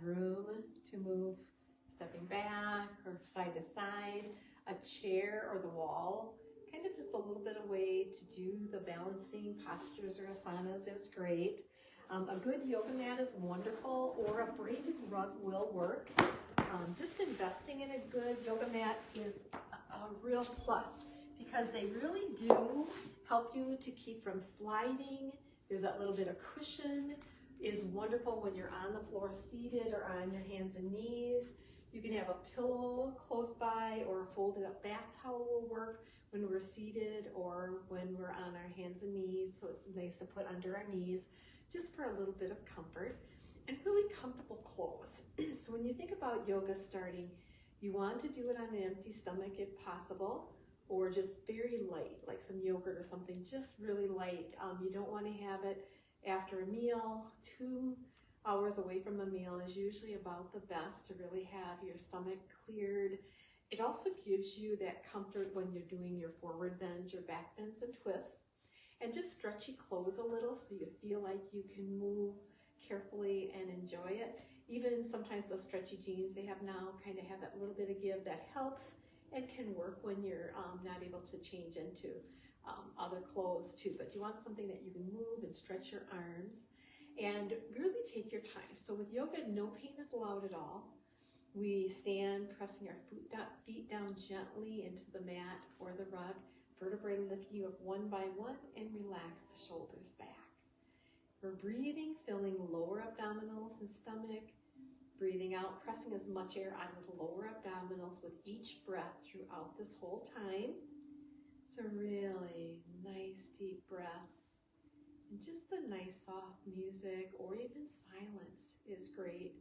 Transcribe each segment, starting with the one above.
room to move, stepping back or side to side, a chair or the wall, kind of just a little bit of way to do the balancing postures or asanas is great. A good yoga mat is wonderful, or a braided rug will work. Just investing in a good yoga mat is a real plus because they really do help you to keep from sliding. There's that little bit of cushion. Is wonderful when you're on the floor seated or on your hands and knees. You can have a pillow close by, or a folded up bath towel will work when we're seated or when we're on our hands and knees, so it's nice to put under our knees just for a little bit of comfort. And really comfortable clothes. So when you think about yoga starting, you want to do it on an empty stomach if possible, or just very light, like some yogurt or something, just really light. You don't want to have it after a meal. 2 hours away from a meal is usually about the best to really have your stomach cleared. It also gives you that comfort when you're doing your forward bends, your back bends and twists, and just stretchy clothes a little so you feel like you can move carefully and enjoy it. Even sometimes those stretchy jeans they have now kind of have that little bit of give that helps and can work when you're not able to change into other clothes too. But you want something that you can move and stretch your arms and really take your time. So with yoga, no pain is allowed at all. We stand pressing our feet down gently into the mat or the rug, vertebrae lifting you up one by one, and relax the shoulders back. We're breathing, filling lower abdominals and stomach. Breathing out, pressing as much air out of the lower abdominals with each breath throughout this whole time. So really nice deep breaths. And just the nice soft music or even silence is great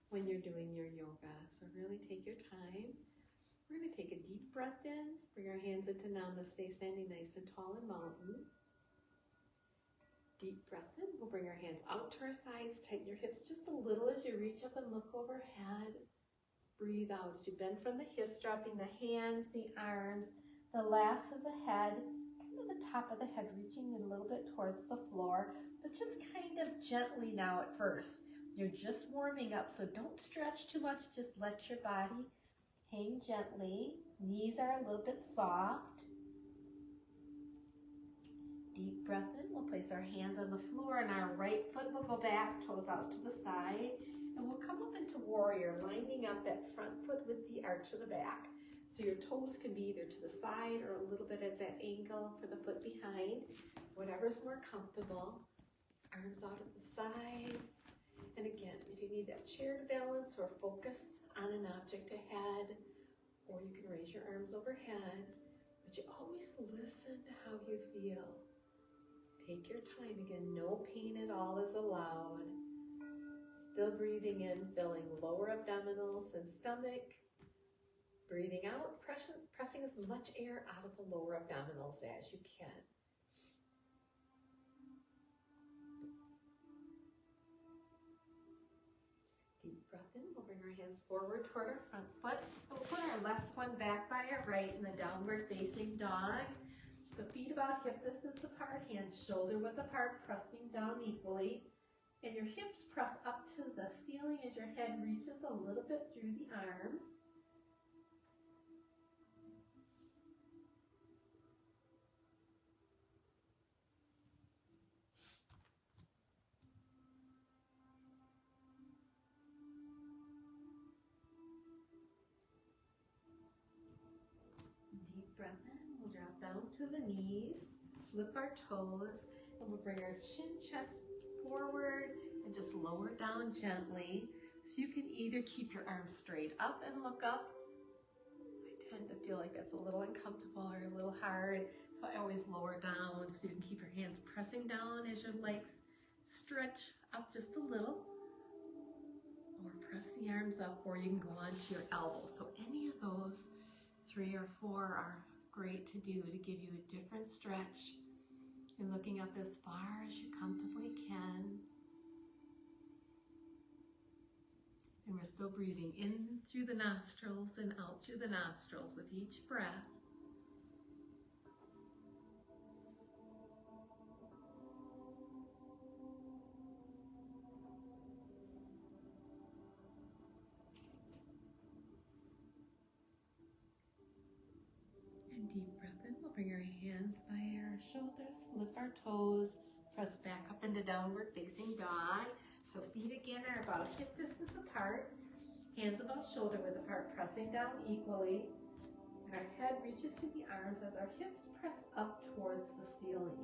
when you're doing your yoga. So really take your time. We're going to take a deep breath in. Bring our hands into Namaste, standing nice and tall and mountain. Deep breath in. We'll bring our hands out to our sides. Tighten your hips just a little as you reach up and look overhead. Breathe out as you bend from the hips, dropping the hands, the arms. The last is the head, kind of the top of the head, reaching a little bit towards the floor, but just kind of gently now at first. You're just warming up, so don't stretch too much. Just let your body hang gently. Knees are a little bit soft. Deep breath in. We'll place our hands on the floor and our right foot will go back, toes out to the side. And we'll come up into warrior, lining up that front foot with the arch of the back. So your toes can be either to the side or a little bit at that angle for the foot behind. Whatever's more comfortable. Arms out at the sides. And again, if you need that chair to balance or focus on an object ahead, or you can raise your arms overhead, but you always listen to how you feel. Take your time. Again, no pain at all is allowed. Still breathing in, filling lower abdominals and stomach. Breathing out, pressing as much air out of the lower abdominals as you can. Deep breath in. We'll bring our hands forward toward our front foot. And we'll put our left one back by our right in the downward facing dog. So feet about hip distance apart, hands shoulder width apart, pressing down equally. And your hips press up to the ceiling as your head reaches a little bit through the arms. Deep breath in. We'll drop down to the knees, flip our toes, and we'll bring our chin, chest forward and just lower down gently. So you can either keep your arms straight up and look up. I tend to feel like that's a little uncomfortable or a little hard, so I always lower down so you can keep your hands pressing down as your legs stretch up just a little. Or press the arms up, or you can go onto your elbows. So any of those 3 or 4 are great to do to give you a different stretch. You're looking up as far as you comfortably can. And we're still breathing in through the nostrils and out through the nostrils with each breath. Deep breath in. We'll bring our hands by our shoulders, flip our toes, press back up into downward facing dog. So feet again are about hip distance apart, hands about shoulder width apart, pressing down equally. And our head reaches to the arms as our hips press up towards the ceiling.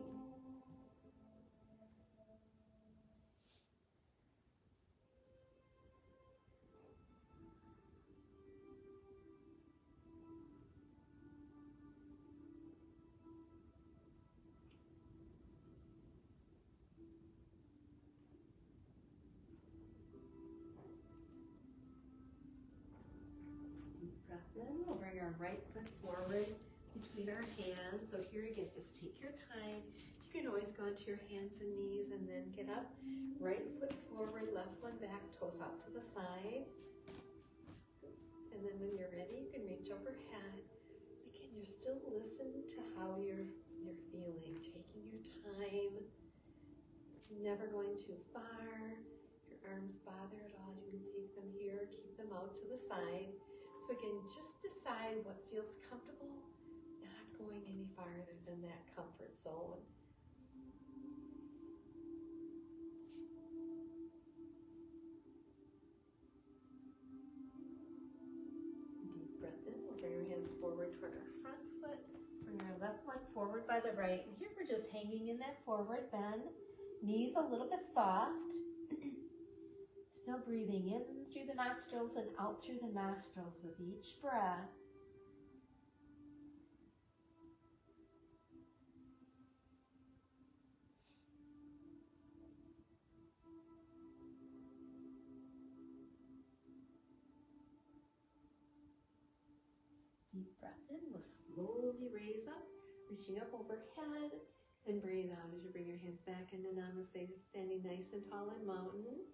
Then we'll bring our right foot forward between our hands. So here again, just take your time. You can always go into your hands and knees and then get up. Right foot forward, left one back, toes out to the side. And then when you're ready, you can reach overhead. Again, you're still listening to how you're feeling, taking your time, never going too far. Your arms bother at all, you can take them here, keep them out to the side. So again, just decide what feels comfortable, not going any farther than that comfort zone. Deep breath in. We'll bring our hands forward toward our front foot. Bring our left one forward by the right. And here we're just hanging in that forward bend. Knees a little bit soft. Still breathing in through the nostrils and out through the nostrils with each breath. Deep breath in. We'll slowly raise up, reaching up overhead, and breathe out as you bring your hands back into Namaste, standing nice and tall and mountain.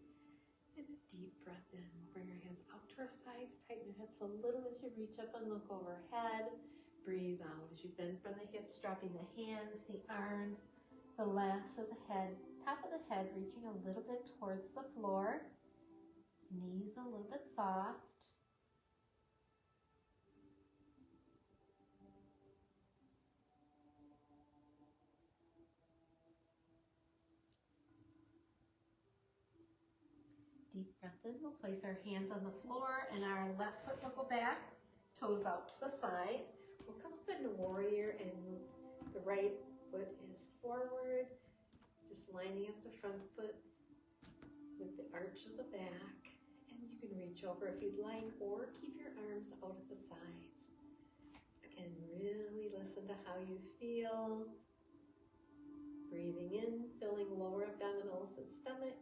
And a deep breath in. We'll bring our hands out to our sides, tighten your hips a little as you reach up and look overhead. Breathe out as you bend from the hips, dropping the hands, the arms, the last as a head, top of the head reaching a little bit towards the floor. Knees a little bit soft. Deep breath in. We'll place our hands on the floor and our left foot will go back, toes out to the side. We'll come up into warrior and the right foot is forward, just lining up the front foot with the arch of the back. And you can reach over if you'd like or keep your arms out at the sides. Again, really listen to how you feel. Breathing in, filling lower abdominals and stomach.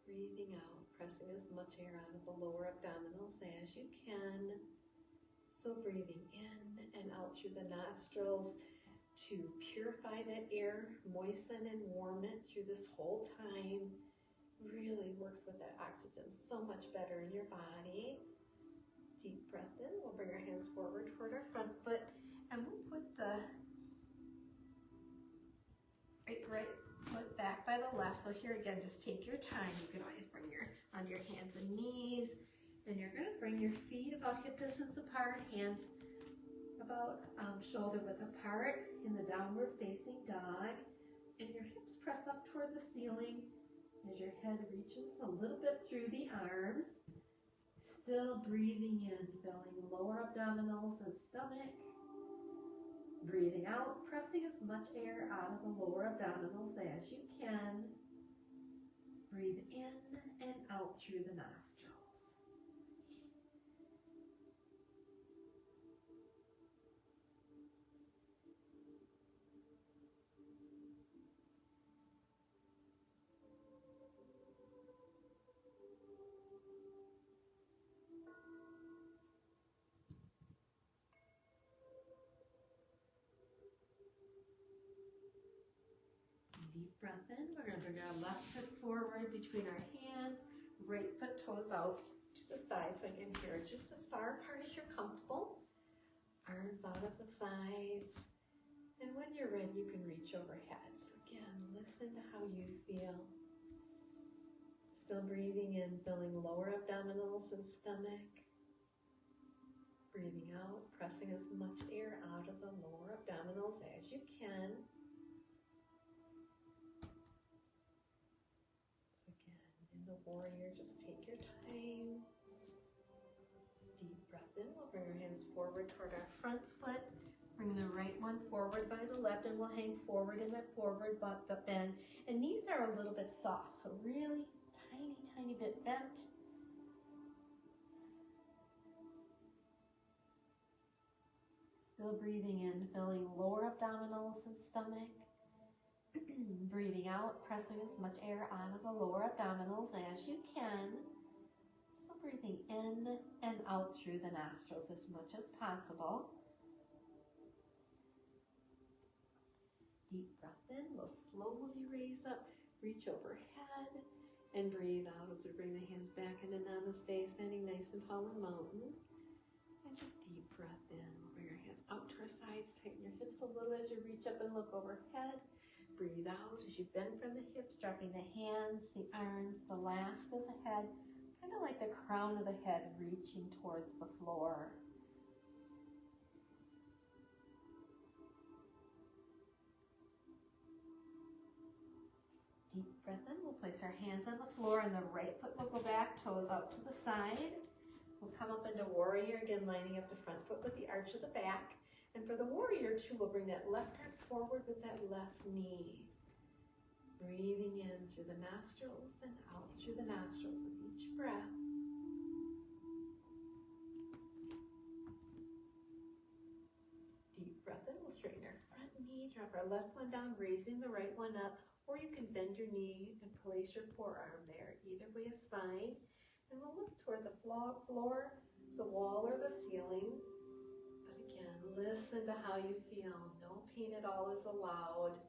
Breathing out, pressing as much air out of the lower abdominals as you can. Still breathing in and out through the nostrils to purify that air, moisten and warm it through this whole time. Really works with that oxygen so much better in your body. Deep breath in. We'll bring our hands forward toward our front foot and we'll put the right foot back by the left. So here again, just take your time. You can always bring onto your hands and knees. And you're going to bring your feet about hip distance apart, hands about shoulder width apart in the downward facing dog. And your hips press up toward the ceiling as your head reaches a little bit through the arms. Still breathing in, filling lower abdominals and stomach. Breathing out, pressing as much air out of the lower abdominals as you can. Breathe in and out through the nostrils. Deep breath in. We're going to bring our left foot forward between our hands, right foot toes out to the side. So again, here, just as far apart as you're comfortable. Arms out at the sides. And when you're ready, you can reach overhead. So again, listen to how you feel. Still breathing in, filling lower abdominals and stomach. Breathing out, pressing as much air out of the lower abdominals as you can. So again, in the warrior, just take your time. Deep breath in. We'll bring our hands forward toward our front foot. Bring the right one forward by the left, and we'll hang forward in that forward butt bend. And knees are a little bit soft, so really tiny, tiny bit bent. Still breathing in, filling lower abdominals and stomach. Breathing out, pressing as much air out of the lower abdominals as you can. Still breathing in and out through the nostrils as much as possible. Deep breath in, we'll slowly raise up, reach overhead, and breathe out as we bring the hands back into Namaste, standing nice and tall in mountain. And a deep breath in, we'll bring our hands out to our sides, tighten your hips a little as you reach up and look overhead. Breathe out as you bend from the hips, dropping the hands, the arms, the last is ahead, kind of like the crown of the head reaching towards the floor. Deep breath in, we'll place our hands on the floor and the right foot will go back, toes out to the side. We'll come up into warrior, again lining up the front foot with the arch of the back. And for the warrior two, we'll bring that left arm forward with that left knee. Breathing in through the nostrils and out through the nostrils with each breath. Deep breath in, we'll straighten our front knee, drop our left one down, raising the right one up. Or you can bend your knee and place your forearm there. Either way is fine. And we'll look toward the floor, the wall, or the ceiling. But again, listen to how you feel. No pain at all is allowed.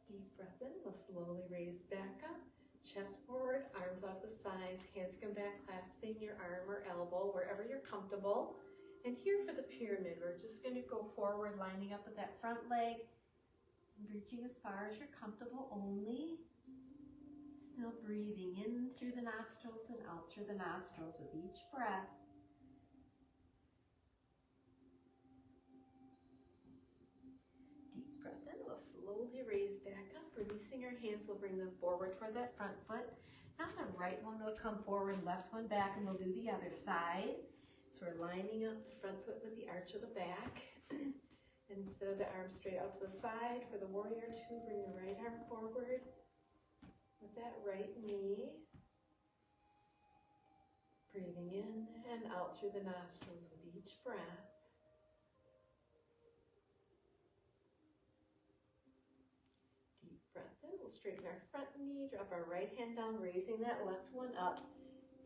Deep breath in, we'll slowly raise back up, chest forward, arms off the sides, hands come back, clasping your arm or elbow, wherever you're comfortable. And here for the pyramid, we're just going to go forward, lining up with that front leg, reaching as far as you're comfortable only. Still breathing in through the nostrils and out through the nostrils with each breath. Slowly raise back up, releasing our hands. We'll bring them forward toward that front foot. Now the right one will come forward, left one back, and we'll do the other side. So we're lining up the front foot with the arch of the back. And instead of the arm straight out to the side, for the warrior two, bring the right arm forward with that right knee. Breathing in and out through the nostrils with each breath. Breath in, we'll straighten our front knee, drop our right hand down, raising that left one up.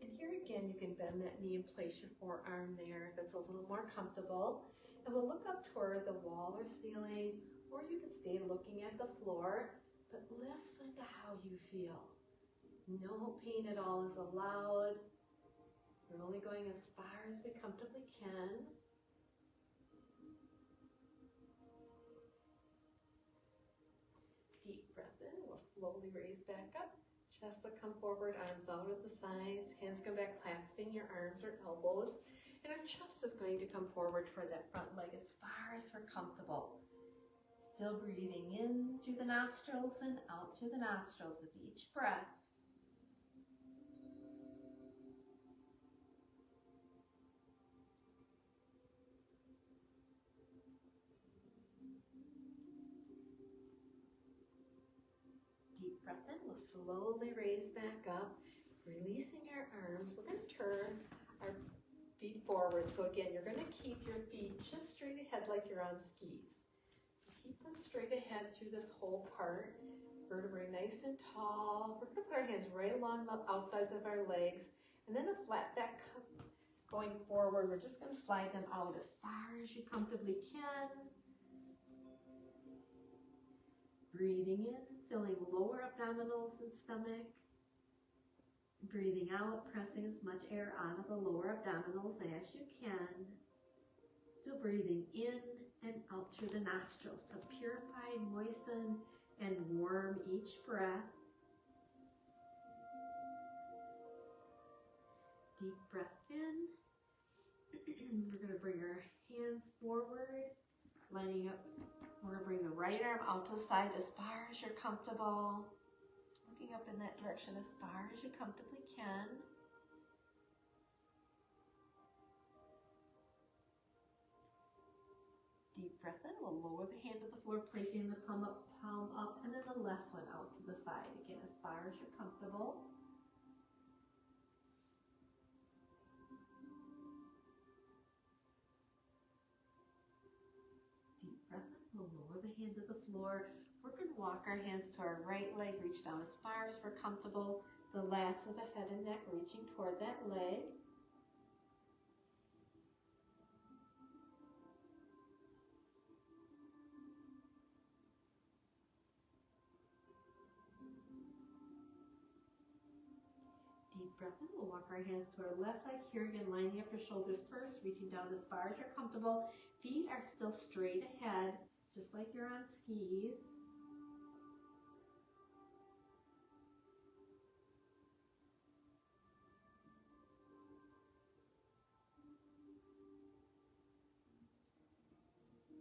And here again, you can bend that knee and place your forearm there if it's a little more comfortable. And we'll look up toward the wall or ceiling, or you can stay looking at the floor, but listen to how you feel. No pain at all is allowed. We're only going as far as we comfortably can. Deep breath in, we'll slowly raise back up. Chest will come forward, arms out at the sides, hands come back, clasping your arms or elbows. And our chest is going to come forward toward that front leg as far as we're comfortable. Still breathing in through the nostrils and out through the nostrils with each breath. Deep breath in, we'll slowly raise back up, releasing our arms. We're going to turn our feet forward. So again, you're going to keep your feet just straight ahead like you're on skis. So keep them straight ahead through this whole part. Vertebrae nice and tall. We're going to put our hands right along the outsides of our legs. And then a flat back going forward. We're just going to slide them out as far as you comfortably can. Breathing in, filling lower abdominals and stomach. Breathing out, pressing as much air out of the lower abdominals as you can. Still breathing in and out through the nostrils to purify, moisten, and warm each breath. Deep breath in. We're going to bring our hands forward, lining up. We're going to bring the right arm out to the side as far as you're comfortable. Looking up in that direction as far as you comfortably can. Deep breath in. We'll lower the hand to the floor, placing the palm up, and then the left one out to the side. Again, as far as you're comfortable. Deep breath in. We'll lower the hand to the floor. We're going to walk our hands to our right leg, reach down as far as we're comfortable. The last is a head and neck, reaching toward that leg. Deep breath in. We'll walk our hands to our left leg. Here again, lining up your shoulders first, reaching down as far as you're comfortable. Feet are still straight ahead, just like you're on skis.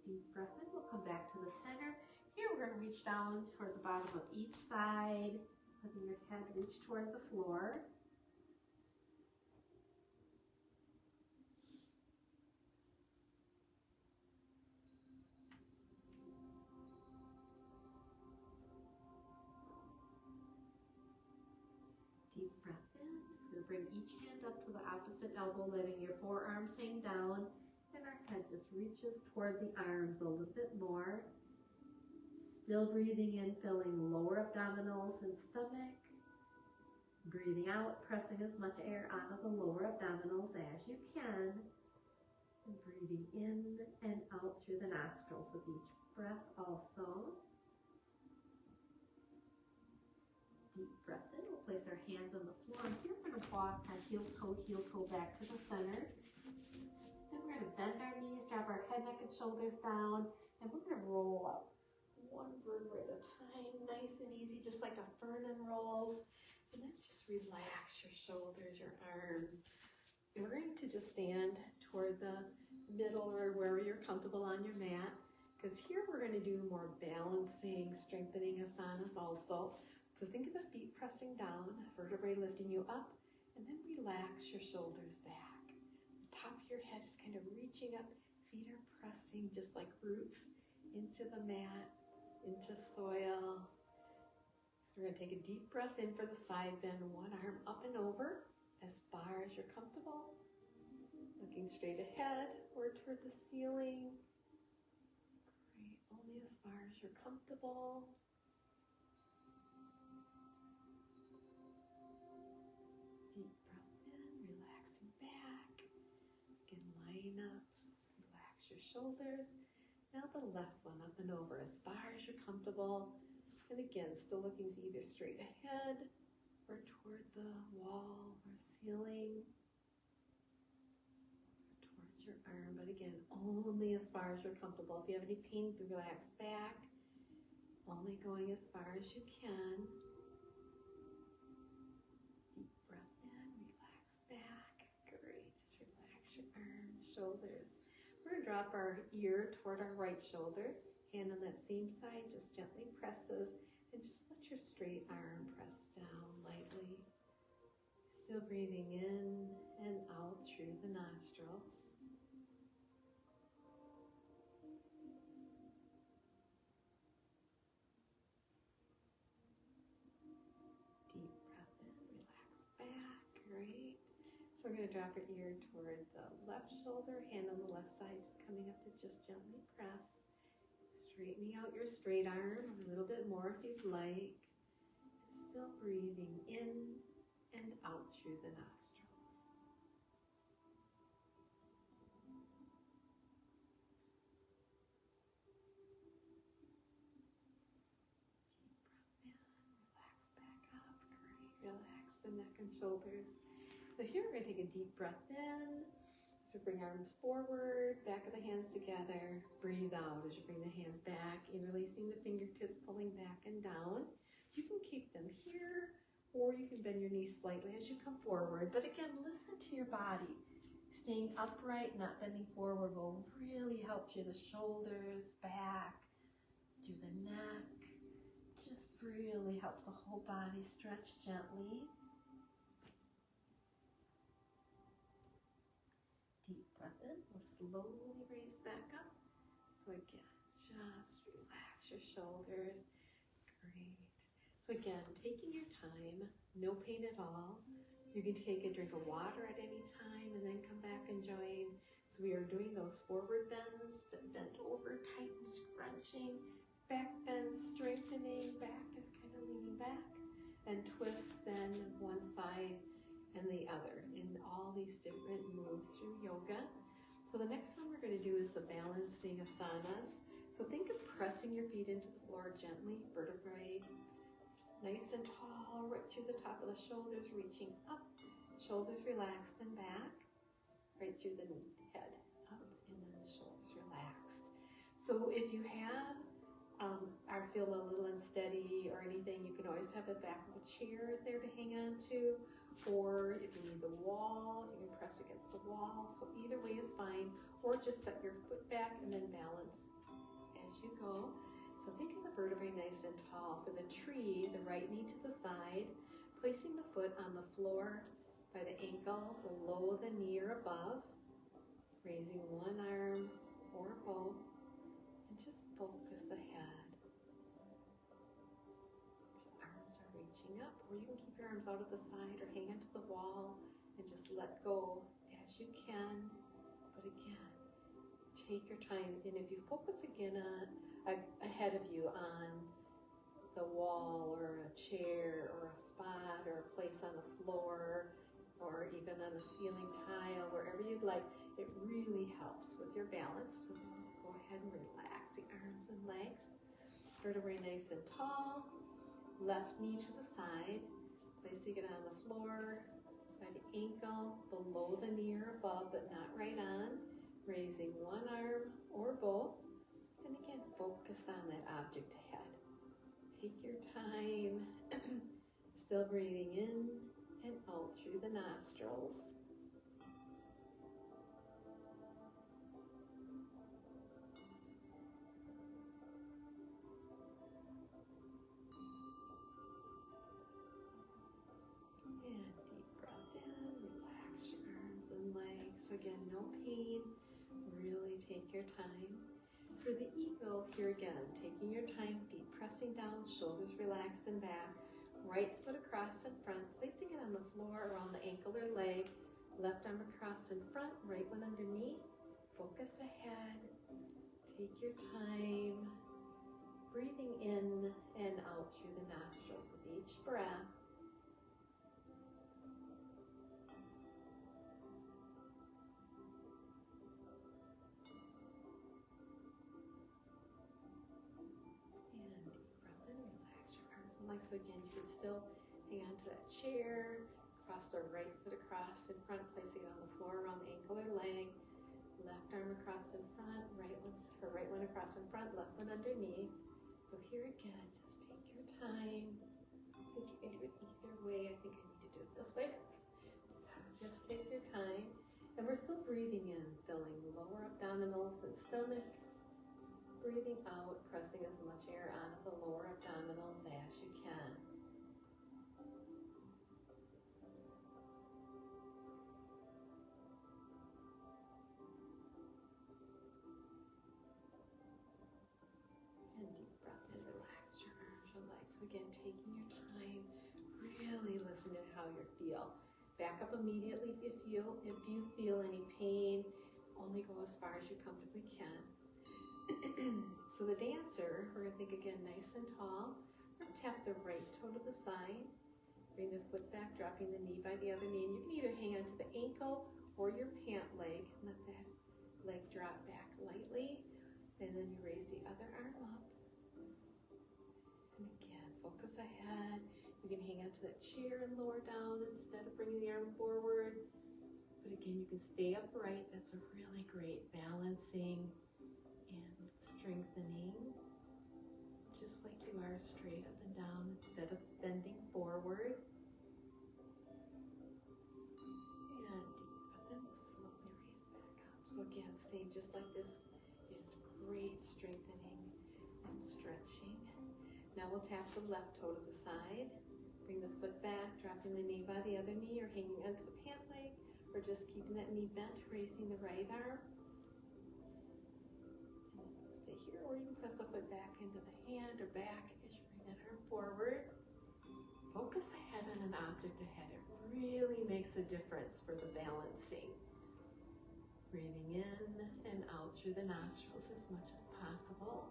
Deep breath in. We'll come back to the center. Here we're going to reach down toward the bottom of each side, letting your head reach toward the floor. Deep breath in. We're going to bring each hand up to the opposite elbow, letting your forearms hang down. And our head just reaches toward the arms a little bit more. Still breathing in, filling lower abdominals and stomach. Breathing out, pressing as much air out of the lower abdominals as you can. And breathing in and out through the nostrils with each breath also. Deep breath in. We'll place our hands on the floor. And here we're going to walk our heel toe back to the center. Then we're going to bend our knees, drop our head, neck, and shoulders down, and we're going to roll up one vertebra at a time, nice and easy, just like a fern unrolls. And then just relax your shoulders, your arms. And we're going to just stand toward the middle or wherever you're comfortable on your mat, because here we're going to do more balancing, strengthening asanas also. So think of the feet pressing down, vertebrae lifting you up, and then relax your shoulders back. Top of your head is kind of reaching up. Feet are pressing just like roots into the mat, into soil. So we're going to take a deep breath in for the side bend. One arm up and over as far as you're comfortable. Looking straight ahead or toward the ceiling. Great. Only as far as you're comfortable. Deep breath in, relaxing back. Line up, relax your shoulders. Now the left one up and over as far as you're comfortable. And again, still looking either straight ahead or toward the wall or ceiling, or towards your arm. But again, only as far as you're comfortable. If you have any pain, relax back. Only going as far as you can. Deep breath in, relax back. Great. Just relax your arms, shoulders. We're going to drop our ear toward our right shoulder. Hand on that same side just gently presses, and just let your straight arm press down lightly. Still breathing in and out through the nostrils. Deep breath in, relax back. Great. So we're going to drop our ear toward the left shoulder, hand on the left side, coming up to just gently press. Straightening out your straight arm a little bit more if you'd like. Still breathing in and out through the nostrils. Deep breath in, relax back up. Great. Relax the neck and shoulders. So here we're going to take a deep breath in. As So bring arms forward, back of the hands together. Breathe out as you bring the hands back, interlacing the fingertips, pulling back and down. You can keep them here, or you can bend your knees slightly as you come forward. But again, listen to your body. Staying upright, not bending forward will really help through the shoulders, back, through the neck. Just really helps the whole body stretch gently. Deep breath in. We'll slowly raise back up. So again, just relax your shoulders. Great. So again, taking your time, no pain at all. You can take a drink of water at any time and then come back and join. So we are doing those forward bends, that bend over, tighten, scrunching, back bend, strengthening, back is kind of leaning back, and twist then one side and the other in all these different moves through yoga. So the next one we're going to do is the balancing asanas. So think of pressing your feet into the floor gently, vertebrae nice and tall, right through the top of the shoulders, reaching up, shoulders relaxed and back, right through the head, up, and then the shoulders relaxed. So if you have are feeling a little unsteady or anything, you can always have the back of a chair there to hang on to, or if you need the wall, you can press against the wall. So either way is fine, or just set your foot back and then balance as you go. So think of the vertebrae nice and tall. For the tree, the right knee to the side, placing the foot on the floor by the ankle, below the knee or above, raising one arm or both, and just focus ahead. Arms are reaching up, or you can keep your arms out of the side or hang onto the wall and just let go as you can. But again, take your time, and if you focus again on ahead of you on the wall or a chair or a spot or a place on the floor or even on a ceiling tile, wherever you'd like, it really helps with your balance. So go ahead and relax the arms and legs. Vertebrae nice and tall. Left knee to the side, placing it on the floor by the ankle, below the knee or above, but not right on. Raising one arm or both. And again, focus on that object ahead. Take your time, still breathing in and out through the nostrils. And deep breath in, relax your arms and legs. Again, no pain, really take your time. For the eagle, here again, taking your time, feet pressing down, shoulders relaxed and back, right foot across in front, placing it on the floor around the ankle or leg, left arm across in front, right one underneath, focus ahead, take your time, breathing in and out through the nostrils with each breath. So again, you can still hang on to that chair, cross the right foot across in front, placing it on the floor around the ankle or leg, left arm across in front, right one across in front, left one underneath. So here again, just take your time. I think you can do it either way. I think I need to do it this way. So just take your time. And we're still breathing in, filling lower abdominals and stomach. Breathing out, pressing as much air onto the lower abdominals as you can. And deep breath in, relax your arms and legs. So again, taking your time, really listen to how you feel. Back up immediately if you feel any pain. Only go as far as you comfortably can. So the dancer, we're going to think again nice and tall. We're going to tap the right toe to the side. Bring the foot back, dropping the knee by the other knee. And you can either hang onto the ankle or your pant leg. Let that leg drop back lightly. And then you raise the other arm up. And again, focus ahead. You can hang onto that chair and lower down instead of bringing the arm forward. But again, you can stay upright. That's a really great balancing and strengthening. Just like you are straight up and down instead of bending forward. And deep breath in, slowly raise back up. So again, staying just like this is great strengthening and stretching. Now we'll tap the left toe to the side. Bring the foot back, dropping the knee by the other knee or hanging onto the pant leg, or just keeping that knee bent, raising the right arm. And stay here, or you can press the foot back into the hand or back as you bring that arm forward. Focus ahead on an object ahead. It really makes a difference for the balancing. Breathing in and out through the nostrils as much as possible.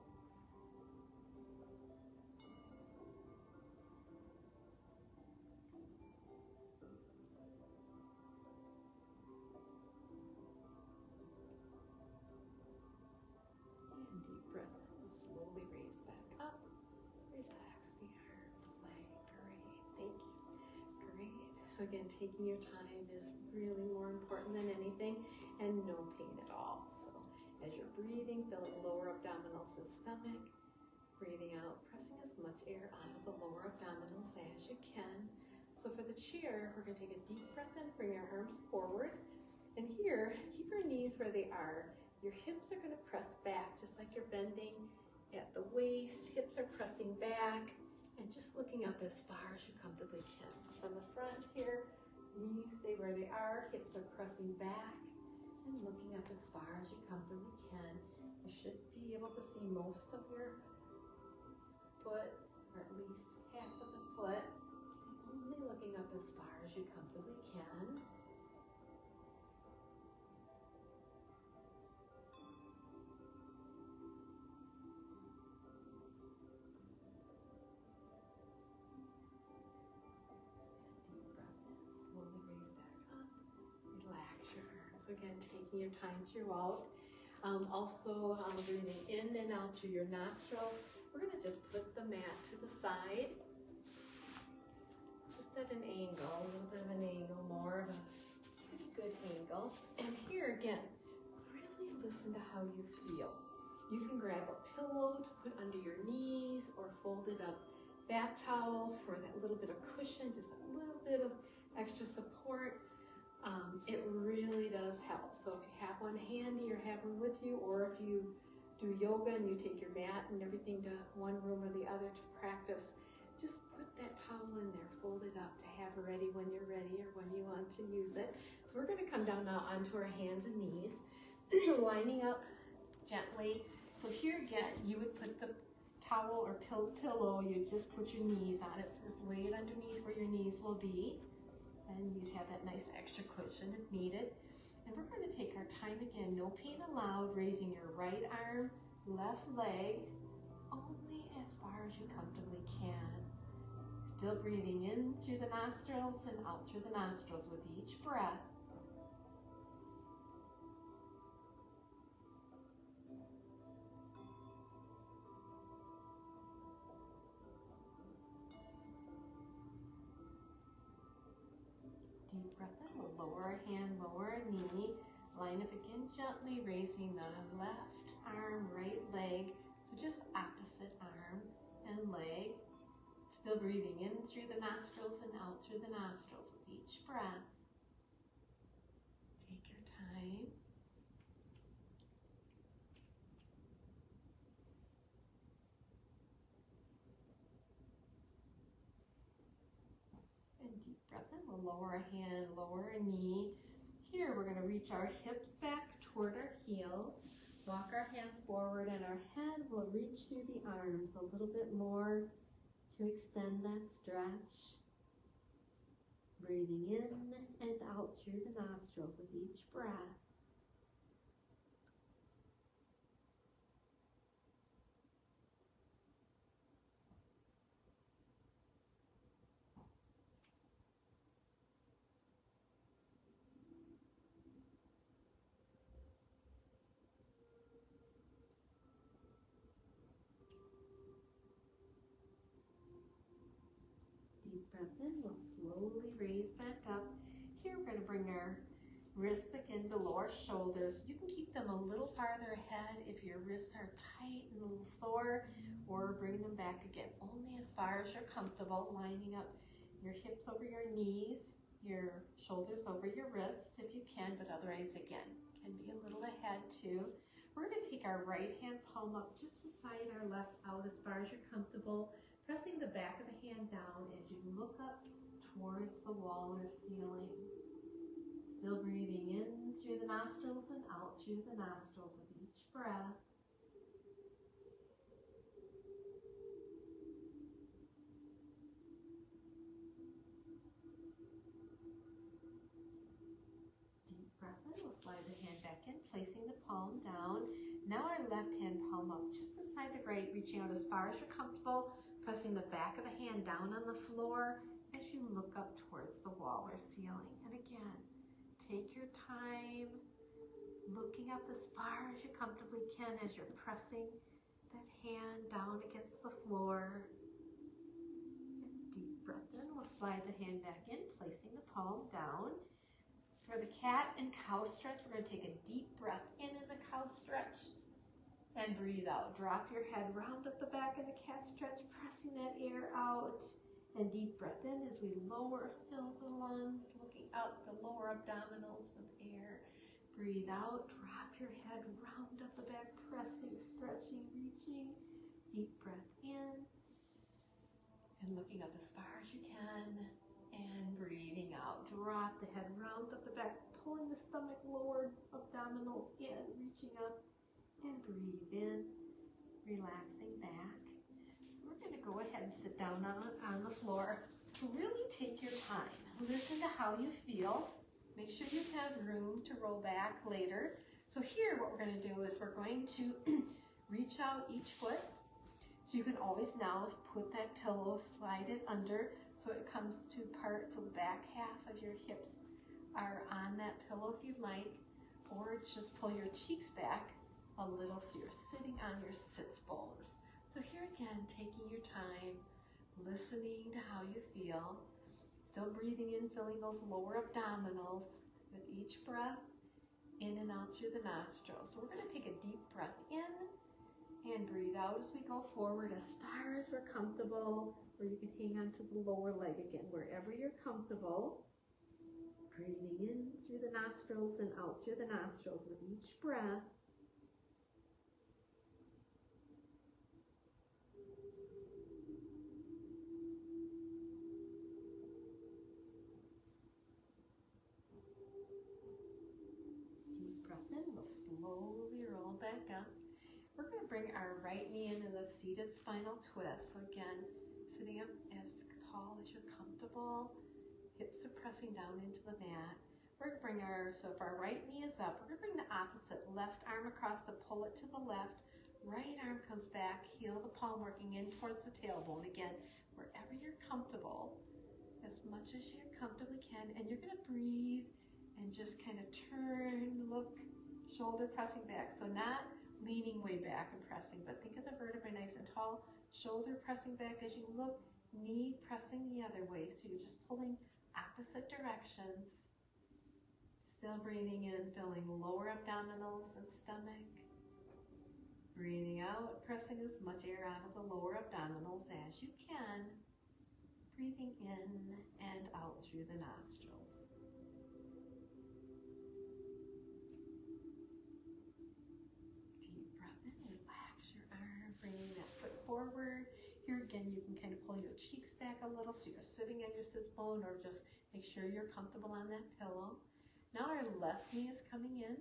Slowly raise back up. Relax the arm, the leg. Great. Thank you. Great. So again, taking your time is really more important than anything, and no pain at all. So as you're breathing, filling lower abdominals and stomach. Breathing out, pressing as much air out of the lower abdominals as you can. So for the chair, we're going to take a deep breath in, bring our arms forward. And here, keep your knees where they are. Your hips are going to press back, just like you're bending at the waist. Hips are pressing back and just looking up as far as you comfortably can. So from the front here, knees stay where they are, hips are pressing back and looking up as far as you comfortably can. You should be able to see most of your foot, or at least half of the foot, and only looking up as far as you comfortably can. So again, taking your time throughout. Also breathing in and out through your nostrils. We're going to just put the mat to the side, just at an angle, a little bit of an angle, more of a pretty good angle. And here again, really listen to how you feel. You can grab a pillow to put under your knees or folded up bath towel for that little bit of cushion, just a little bit of extra support. It really does help. So if you have one handy or have one with you, or if you do yoga and you take your mat and everything to one room or the other to practice, just put that towel in there, fold it up to have ready when you're ready or when you want to use it. So we're going to come down now onto our hands and knees, lining up gently. So here again, you would put the towel or pillow, you just put your knees on it, just lay it underneath where your knees will be. And you'd have that nice extra cushion if needed. And we're going to take our time again, no pain allowed, raising your right arm, left leg, only as far as you comfortably can. Still breathing in through the nostrils and out through the nostrils with each breath. Deep breath in, we'll lower a hand, lower a knee, line up again gently, raising the left arm, right leg, so just opposite arm and leg. Still breathing in through the nostrils and out through the nostrils with each breath. Take your time. Deep breath in, we'll lower a hand, lower a knee. Here we're going to reach our hips back toward our heels, walk our hands forward, and our head will reach through the arms a little bit more to extend that stretch. Breathing in and out through the nostrils with each breath. Deep breath in, we'll slowly raise back up. Here we're going to bring our Wrists again below our shoulders. You can keep them a little farther ahead if your wrists are tight and a little sore, or bring them back again, only as far as you're comfortable, lining up your hips over your knees, your shoulders over your wrists if you can, but otherwise again, can be a little ahead too. We're going to take our right hand palm up just beside our left out as far as you're comfortable, pressing the back of the hand down as you look up towards the wall or ceiling. Still breathing in through the nostrils and out through the nostrils with each breath. Deep breath in. We'll slide the hand back in, placing the palm down. Now our left hand palm up just inside the right, reaching out as far as you're comfortable, pressing the back of the hand down on the floor as you look up towards the wall or ceiling. And again, take your time, looking up as far as you comfortably can as you're pressing that hand down against the floor. Deep breath in. We'll slide the hand back in, placing the palm down. For the cat and cow stretch, we're going to take a deep breath in the cow stretch and breathe out. Drop your head, round up the back of the cat stretch, pressing that air out. And deep breath in as we lower, fill the lungs, looking up the lower abdominals with air. Breathe out, drop your head, round up the back, pressing, stretching, reaching. Deep breath in. And looking up as far as you can. And breathing out. Drop the head, round up the back, pulling the stomach, lower abdominals in, reaching up. And breathe in, relaxing back. We're going to go ahead and sit down on the floor. So really take your time. Listen to how you feel. Make sure you have room to roll back later. So here what we're going to do is we're going to reach out each foot. So you can always now put that pillow, slide it under so it comes to parts of the back half of your hips are on that pillow if you'd like. Or just pull your cheeks back a little so you're sitting on your sits bones. So here again, taking your time, listening to how you feel, still breathing in, filling those lower abdominals with each breath, in and out through the nostrils. So we're going to take a deep breath in and breathe out as we go forward as far as we're comfortable, or you can hang on to the lower leg again, wherever you're comfortable. Breathing in through the nostrils and out through the nostrils with each breath. Slowly roll back up. We're going to bring our right knee into the seated spinal twist. So again, sitting up as tall as you're comfortable. Hips are pressing down into the mat. We're going to bring so if our right knee is up, we're going to bring the opposite left arm across to pull it to the left. Right arm comes back, heel the palm working in towards the tailbone. Again, wherever you're comfortable, as much as you comfortably can. And you're going to breathe and just kind of turn, look, shoulder pressing back, so not leaning way back and pressing, but think of the vertebrae nice and tall, shoulder pressing back as you look, knee pressing the other way, so you're just pulling opposite directions. Still breathing in, filling lower abdominals and stomach. Breathing out, pressing as much air out of the lower abdominals as you can. Breathing in and out through the nostrils. Forward. Here again, you can kind of pull your cheeks back a little so you're sitting on your sits bone, or just make sure you're comfortable on that pillow. Now our left knee is coming in.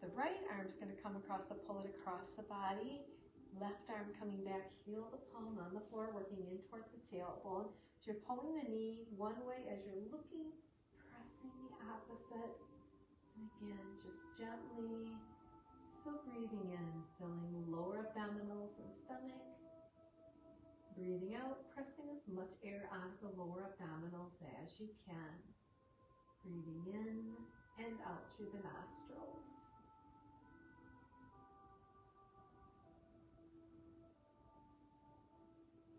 The right arm's going to come across to pull it across the body. Left arm coming back, heel the palm on the floor, working in towards the tailbone. So you're pulling the knee one way as you're looking, pressing the opposite. And again, just gently, still breathing in, filling lower abdominals and stomach. Breathing out, pressing as much air out of the lower abdominals as you can. Breathing in and out through the nostrils.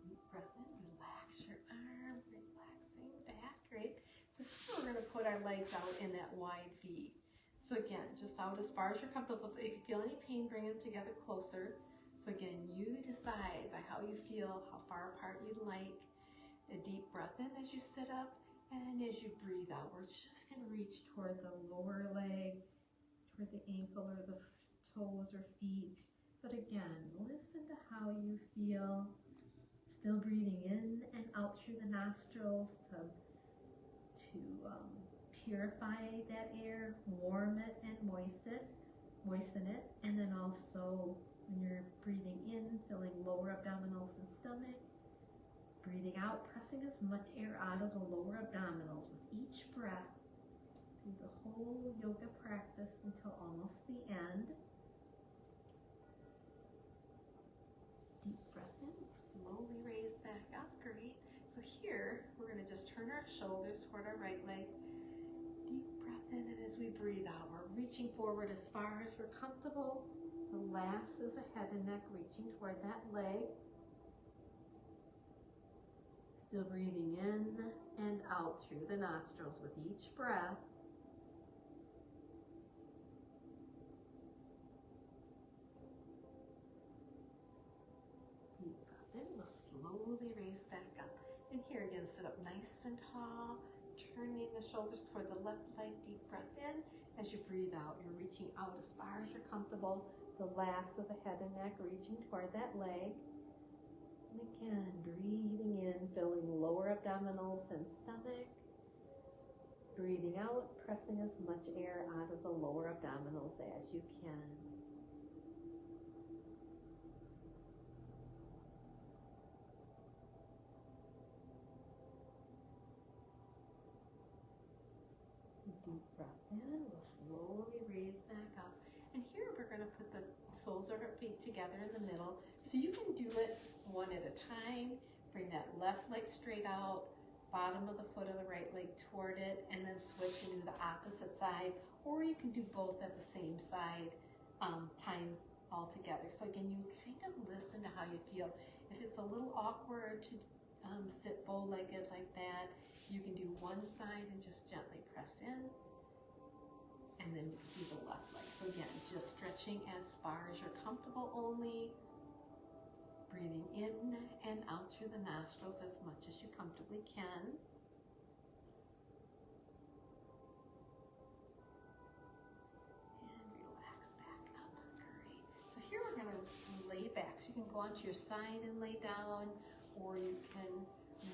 Deep breath in, relax your arm, relaxing back, great. So we're going to put our legs out in that wide V. So again, just out as far as you're comfortable. If you feel any pain, bring them together closer. So again, you decide by how you feel, how far apart you'd like. A deep breath in as you sit up, and as you breathe out, we're just going to reach toward the lower leg, toward the ankle or the toes or feet. But again, listen to how you feel. Still breathing in and out through the nostrils to purify that air, warm it and moisten it. And then also when you're breathing in, filling lower abdominals and stomach. Breathing out, pressing as much air out of the lower abdominals with each breath through the whole yoga practice until almost the end. Deep breath in, slowly raise back up, great. So here, we're going to just turn our shoulders toward our right leg. Deep breath in, and as we breathe out, we're reaching forward as far as we're comfortable. The last is the head and neck, reaching toward that leg. Still breathing in and out through the nostrils with each breath. Deep breath in, we'll slowly raise back up. And here again, sit up nice and tall, turning the shoulders toward the left leg. Deep breath in. As you breathe out, you're reaching out as far as you're comfortable. The last is the head and neck, reaching toward that leg. And again, breathing in, filling lower abdominals and stomach. Breathing out, pressing as much air out of the lower abdominals as you can. Deep breath in, we'll slowly raise back up. And here we're going to put the soles of our feet together in the middle. So you can do it one at a time. Bring that left leg straight out, bottom of the foot of the right leg toward it, and then switch and do the opposite side. Or you can do both at the same side, time all together. So again, you kind of listen to how you feel. If it's a little awkward to sit bow-legged like that, you can do one side and just gently press in, and then do the left leg. So again, just stretching as far as you're comfortable only. Breathing in and out through the nostrils as much as you comfortably can. And relax back up. Great. So here we're going to lay back. So you can go onto your side and lay down, or you can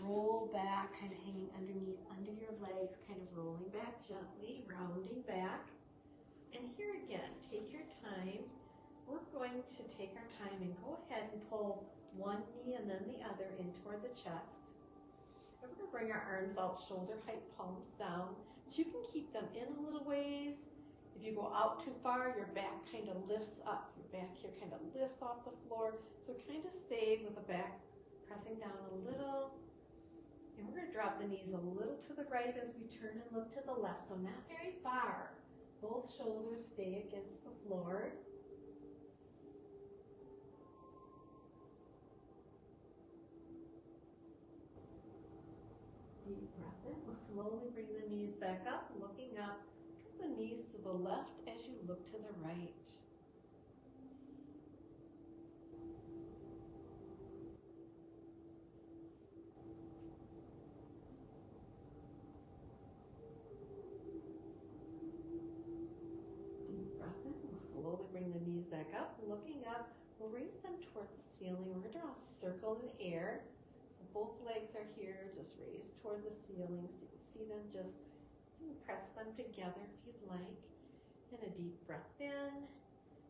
roll back, kind of hanging underneath, under your legs, kind of rolling back gently, rounding back. And here again, take your time. We're going to take our time and go ahead and pull one knee and then the other in toward the chest. And we're going to bring our arms out, shoulder height, palms down. So you can keep them in a little ways. If you go out too far, your back kind of lifts up. Your back here kind of lifts off the floor. So kind of stay with the back pressing down a little. And we're going to drop the knees a little to the right as we turn and look to the left. So not very far. Both shoulders stay against the floor. Deep breath in. We'll slowly bring the knees back up, looking up. Turn the knees to the left as you look to the right. Deep breath in. We'll slowly bring the knees back up, looking up. We'll raise them toward the ceiling. We're going to draw a circle in the air. Both legs are here, just raised toward the ceiling so you can see them. Just press them together if you'd like. And a deep breath in.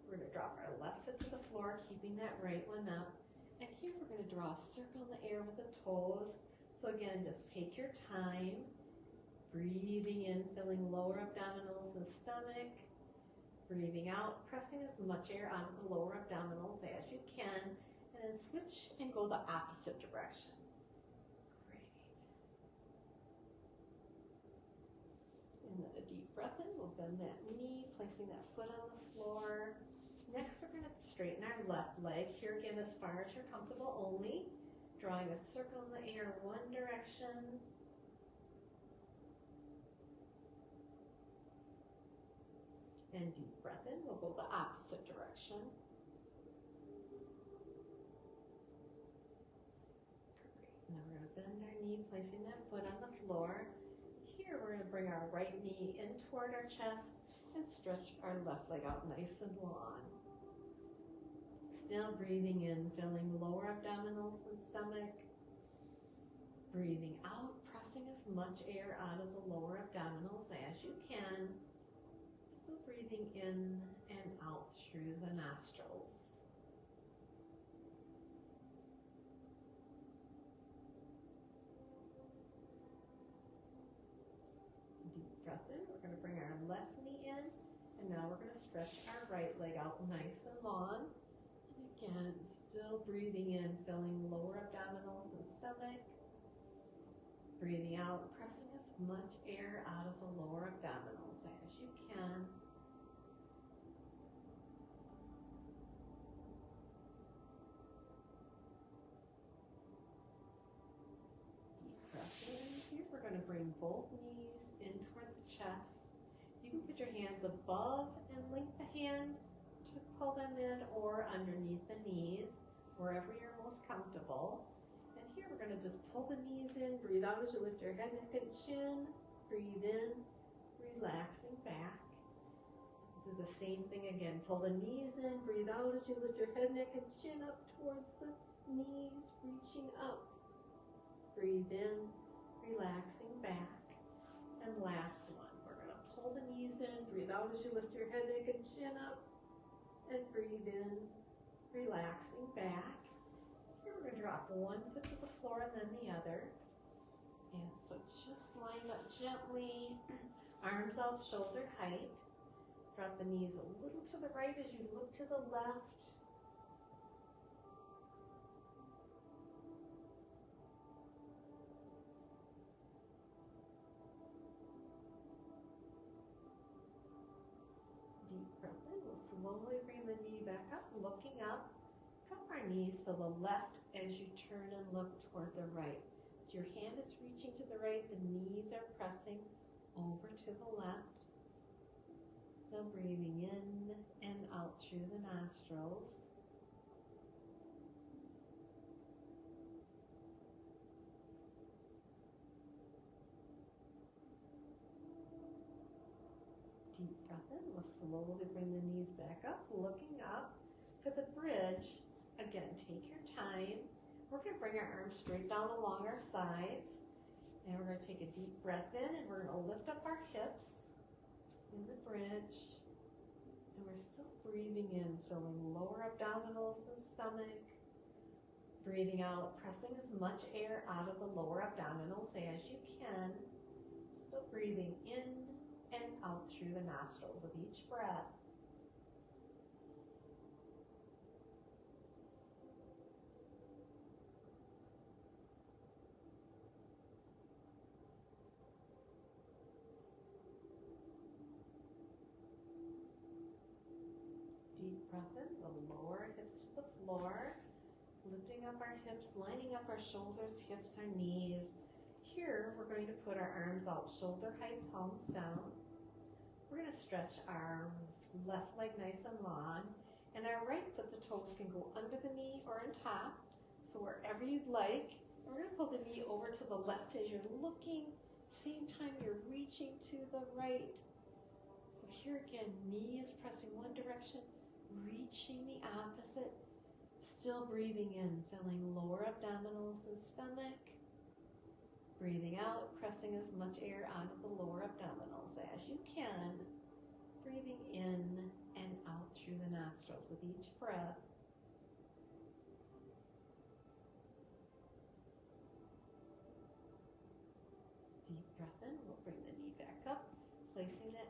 We're going to drop our left foot to the floor, keeping that right one up. And here we're going to draw a circle in the air with the toes. So again, just take your time. Breathing in, filling lower abdominals and stomach. Breathing out, pressing as much air out of the lower abdominals as you can. And then switch and go the opposite direction. And then a deep breath in, we'll bend that knee, placing that foot on the floor. Next, we're going to straighten our left leg. Here again, as far as you're comfortable only. Drawing a circle in the air one direction. And deep breath in. We'll go the opposite direction. Great. Now we're going to bend our knee, placing that foot on the floor. Here we're going to bring our right knee in toward our chest and stretch our left leg out nice and long. Still breathing in, filling lower abdominals and stomach. Breathing out, pressing as much air out of the lower abdominals as you can. Still breathing in and out through the nostrils. Deep breath in. We're going to bring our left knee in, and now we're going to stretch our right leg out nice and long. And again, still breathing in, filling lower abdominals and stomach. Breathing out, pressing as much air out of the lower abdominals as you can. Deep breath in. Here we're going to bring both knees in toward the chest. You can put your hands above and link the hand to pull them in, or underneath the knees, wherever you're most comfortable. Here we're going to just pull the knees in, breathe out as you lift your head, neck, and chin. Breathe in, relaxing back. Do the same thing again. Pull the knees in, breathe out as you lift your head, neck, and chin up towards the knees, reaching up. Breathe in, relaxing back. And last one, we're going to pull the knees in, breathe out as you lift your head, neck, and chin up. And breathe in, relaxing back. Here we're going to drop one foot to the floor and then the other. And so just line up gently, arms out shoulder height. Drop the knees a little to the right as you look to the left. Deep breath in. We'll slowly bring the knee back up, looking up. Drop our knees to the left as you turn and look toward the right. So your hand is reaching to the right, the knees are pressing over to the left. Still breathing in and out through the nostrils. Deep breath in. We'll slowly bring the knees back up, looking up. For the bridge, again, take your time. We're going to bring our arms straight down along our sides. And we're going to take a deep breath in, and we're going to lift up our hips in the bridge. And we're still breathing in, filling lower abdominals and stomach. Breathing out, pressing as much air out of the lower abdominals as you can. Still breathing in and out through the nostrils with each breath. Deep breath in, we'll lower our hips to the floor, lifting up our hips, lining up our shoulders, hips, our knees. Here, we're going to put our arms out, shoulder height, palms down. We're going to stretch our left leg nice and long, and our right foot, the toes can go under the knee or on top, so wherever you'd like. And we're going to pull the knee over to the left as you're looking, same time you're reaching to the right. So here again, knee is pressing one direction, reaching the opposite, still breathing in, filling lower abdominals and stomach. Breathing out, pressing as much air out of the lower abdominals as you can. Breathing in and out through the nostrils with each breath. Deep breath in, we'll bring the knee back up, placing that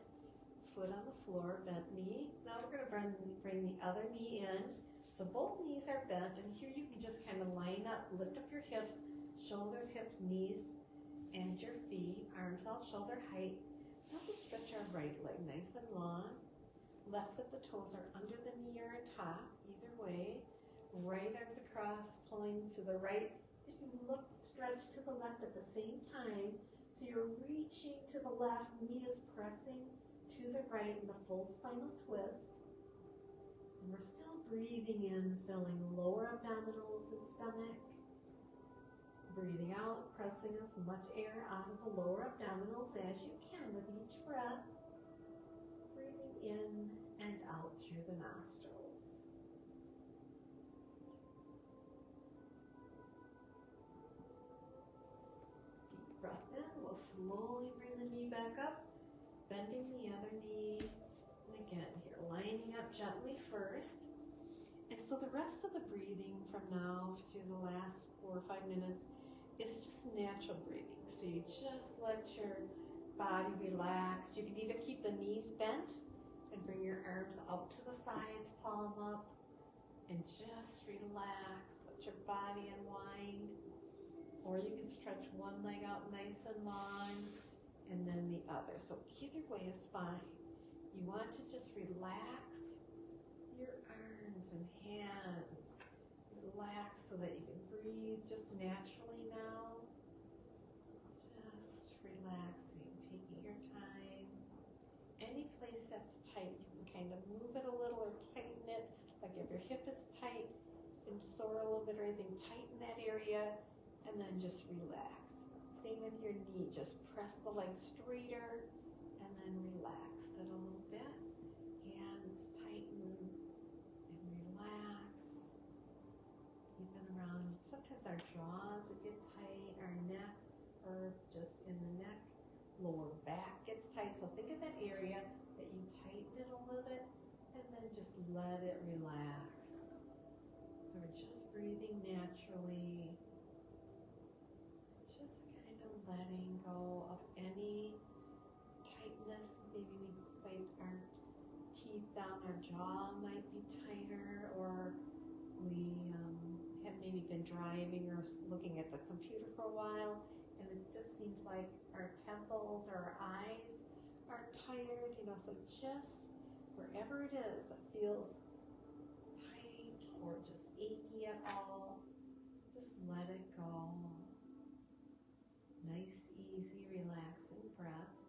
foot on the floor, bent knee. Now we're going to bring the other knee in. So both knees are bent, and here you can just kind of line up, lift up your hips, shoulders, hips, knees, and your feet, arms out shoulder height. Now we'll stretch our right leg nice and long. Left foot, the toes are under the knee or on top, either way. Right arms across, pulling to the right. If you look, stretch to the left at the same time. So you're reaching to the left, knee is pressing to the right in the full spinal twist. And we're still breathing in, filling lower abdominals and stomach. Breathing out, pressing as much air out of the lower abdominals as you can with each breath. Breathing in and out through the nostrils. Deep breath in. We'll slowly bring the knee back up, bending the other knee. And again, here, lining up gently first. And so the rest of the breathing from now through the last 4 or 5 minutes is just natural breathing. So you just let your body relax. You can either keep the knees bent and bring your arms out to the sides, palm up, and just relax. Let your body unwind. Or you can stretch one leg out nice and long, and then the other. So either way is fine. You want to just relax your arms and hands. Relax so that you can breathe just naturally now. Just relaxing, taking your time. Any place that's tight, you can kind of move it a little or tighten it. Like if your hip is tight and sore a little bit or anything, tighten that area and then just relax. Same with your knee, just press the leg straighter and then relax it a little bit. Hands tighten and relax. Even around, sometimes our jaws would get tight, our neck, or just in the neck, lower back gets tight. So think of that area that you tighten it a little bit and then just let it relax. So we're just breathing naturally. Just kind of letting go of any tightness. Maybe we bite our teeth down, our jaw might be tighter, or we have maybe been driving or looking at the computer for a while, and it just seems like our temples or our eyes are tired, so just wherever it is that feels tight or just achy at all, just let it go. Nice, easy, relaxing breaths.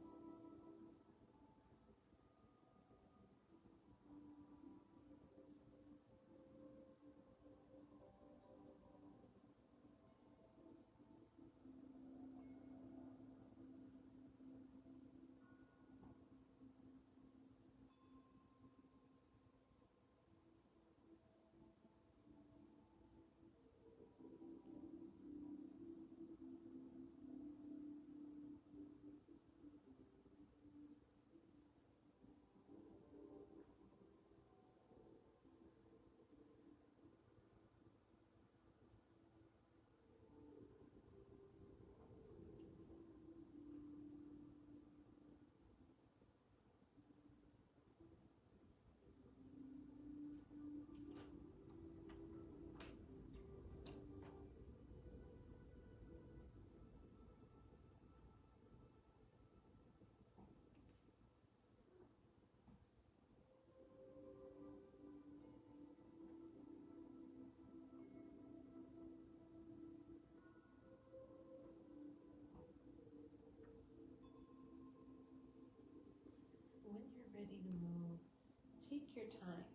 When you're ready to move, take your time.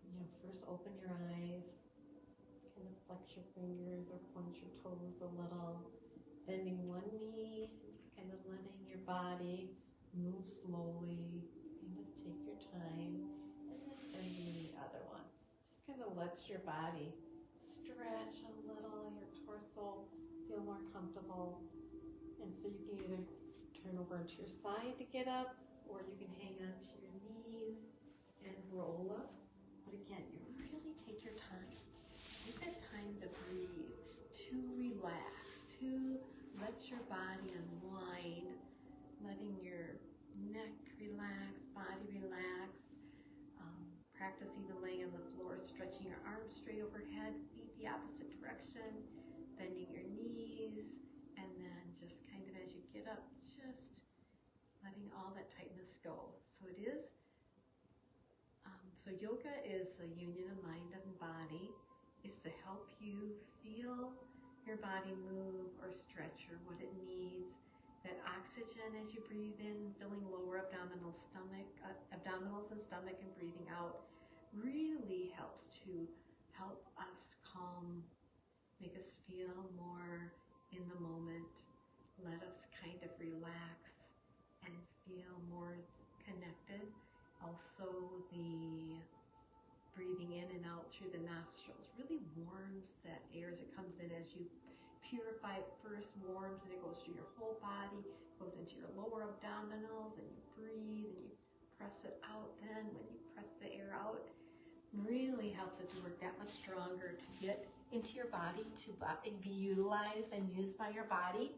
First open your eyes, kind of flex your fingers or point your toes a little, bending one knee, just kind of letting your body move slowly, kind of take your time, and then bending the other one. Just kind of lets your body stretch a little, your torso feel more comfortable, and so you can either turn over onto your side to get up, or you can hang on to your knees and roll up. But again, you really take your time. Take that time to breathe, to relax, to let your body unwind, letting your neck relax, body relax. Practice even laying on the floor, stretching your arms straight overhead, feet the opposite direction, bending your knees, and then just kind of as you get up, just letting all that tightness go. So yoga is a union of mind and body. It's to help you feel your body move or stretch or what it needs. That oxygen as you breathe in, filling lower abdominals and stomach, and breathing out really helps to help us calm, make us feel more in the moment, let us kind of relax and feel more connected. Also, the breathing in and out through the nostrils really warms that air as it comes in. As you purify it first, warms, and it goes through your whole body, goes into your lower abdominals, and you breathe and you press it out. Then when you press the air out, really helps it to work that much stronger to get into your body, to be utilized and used by your body.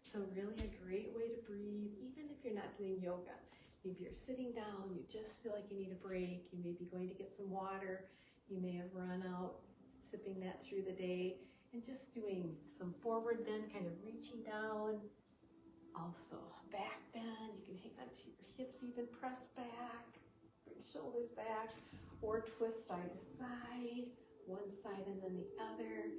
So really a great way to breathe, even if you're not doing yoga. Maybe you're sitting down, you just feel like you need a break, you may be going to get some water, you may have run out, sipping that through the day, and just doing some forward bend, kind of reaching down. Also, back bend, you can hang onto your hips, even press back, bring shoulders back, or twist side to side, one side and then the other.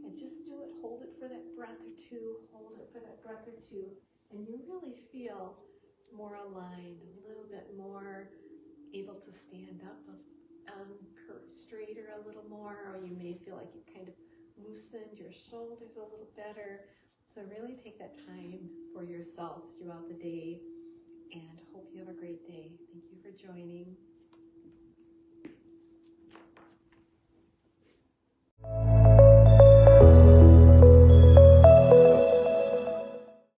And just do it, hold it for that breath or two, hold it for that breath or two, and you really feel more aligned, a little bit more able to stand up straighter a little more, or you may feel like you kind of loosened your shoulders a little better. So really take that time for yourself throughout the day, and hope you have a great day. Thank you for joining.